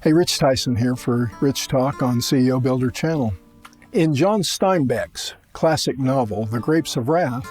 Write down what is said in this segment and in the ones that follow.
Hey, Rich Tyson here for Rich Talk on CEO Builder Channel. In John Steinbeck's classic novel, The Grapes of Wrath,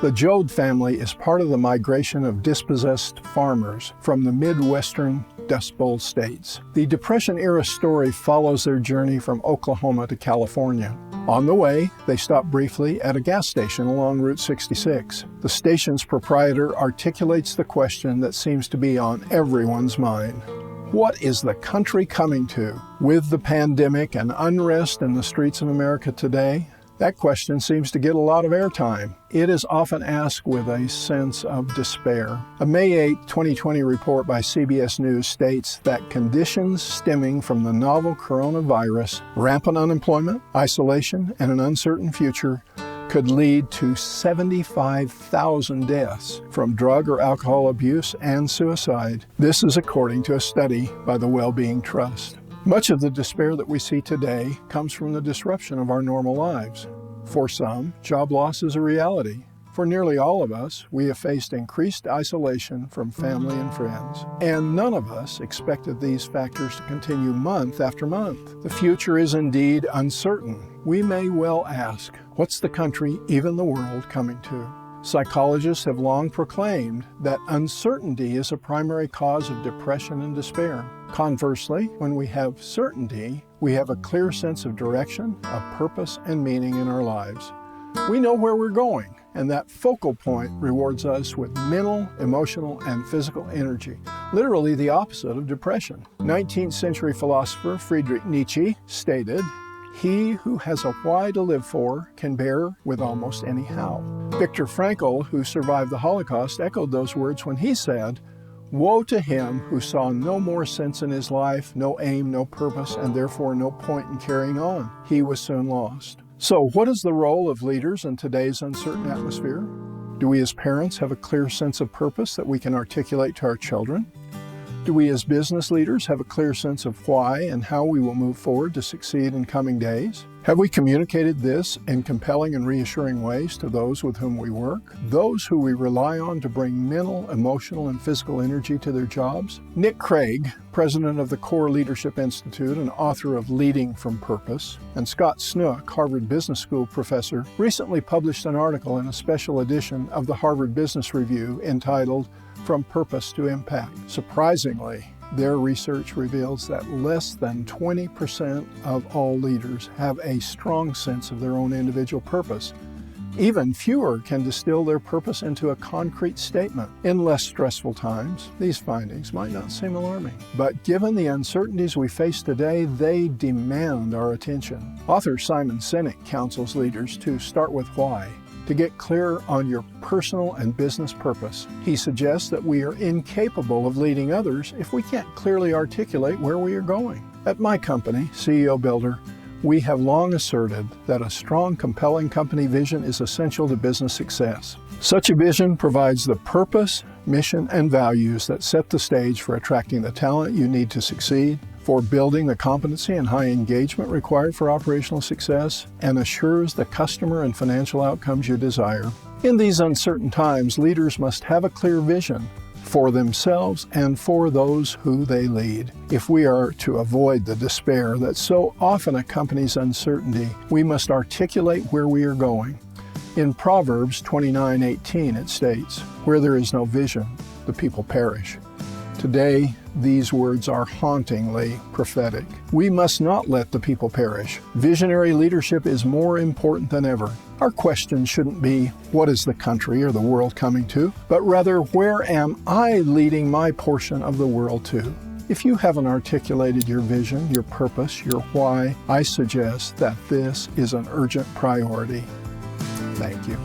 the Joad family is part of the migration of dispossessed farmers from the Midwestern Dust Bowl states. The Depression-era story follows their journey from Oklahoma to California. On the way, they stop briefly at a gas station along Route 66. The station's proprietor articulates the question that seems to be on everyone's mind. What is the country coming to? With the pandemic and unrest in the streets of America today, that question seems to get a lot of airtime. It is often asked with a sense of despair. A May 8, 2020 report by CBS News states that conditions stemming from the novel coronavirus, rampant unemployment, isolation, and an uncertain future could lead to 75,000 deaths from drug or alcohol abuse and suicide. This is according to a study by the Wellbeing Trust. Much of the despair that we see today comes from the disruption of our normal lives. For some, job loss is a reality. For nearly all of us, we have faced increased isolation from family and friends. And none of us expected these factors to continue month after month. The future is indeed uncertain. We may well ask, what's the country, even the world, coming to? Psychologists have long proclaimed that uncertainty is a primary cause of depression and despair. Conversely, when we have certainty, we have a clear sense of direction, of purpose, and meaning in our lives. We know where we're going, and that focal point rewards us with mental, emotional, and physical energy, literally the opposite of depression. 19th century philosopher Friedrich Nietzsche stated, "He who has a why to live for can bear with almost any how." Viktor Frankl, who survived the Holocaust, echoed those words when he said, "Woe to him who saw no more sense in his life, no aim, no purpose, and therefore no point in carrying on. He was soon lost." So what is the role of leaders in today's uncertain atmosphere? Do we as parents have a clear sense of purpose that we can articulate to our children? Do we as business leaders have a clear sense of why and how we will move forward to succeed in coming days? Have we communicated this in compelling and reassuring ways to those with whom we work, those who we rely on to bring mental, emotional, and physical energy to their jobs? Nick Craig, president of the Core Leadership Institute and author of Leading from Purpose, and Scott Snook, Harvard Business School professor, recently published an article in a special edition of the Harvard Business Review entitled From Purpose to Impact. Surprisingly, their research reveals that less than 20% of all leaders have a strong sense of their own individual purpose. Even fewer can distill their purpose into a concrete statement. In less stressful times, these findings might not seem alarming. But given the uncertainties we face today, they demand our attention. Author Simon Sinek counsels leaders to start with why, to get clear on your personal and business purpose. He suggests that we are incapable of leading others if we can't clearly articulate where we are going. At my company, CEO Builder, we have long asserted that a strong, compelling company vision is essential to business success. Such a vision provides the purpose, mission, and values that set the stage for attracting the talent you need to succeed, for building the competency and high engagement required for operational success, and assures the customer and financial outcomes you desire. In these uncertain times, leaders must have a clear vision for themselves and for those who they lead. If we are to avoid the despair that so often accompanies uncertainty, we must articulate where we are going. In Proverbs 29:18 it states, "Where there is no vision, the people perish." Today, these words are hauntingly prophetic. We must not let the people perish. Visionary leadership is more important than ever. Our question shouldn't be, what is the country or the world coming to? But rather, where am I leading my portion of the world to? If you haven't articulated your vision, your purpose, your why, I suggest that this is an urgent priority. Thank you.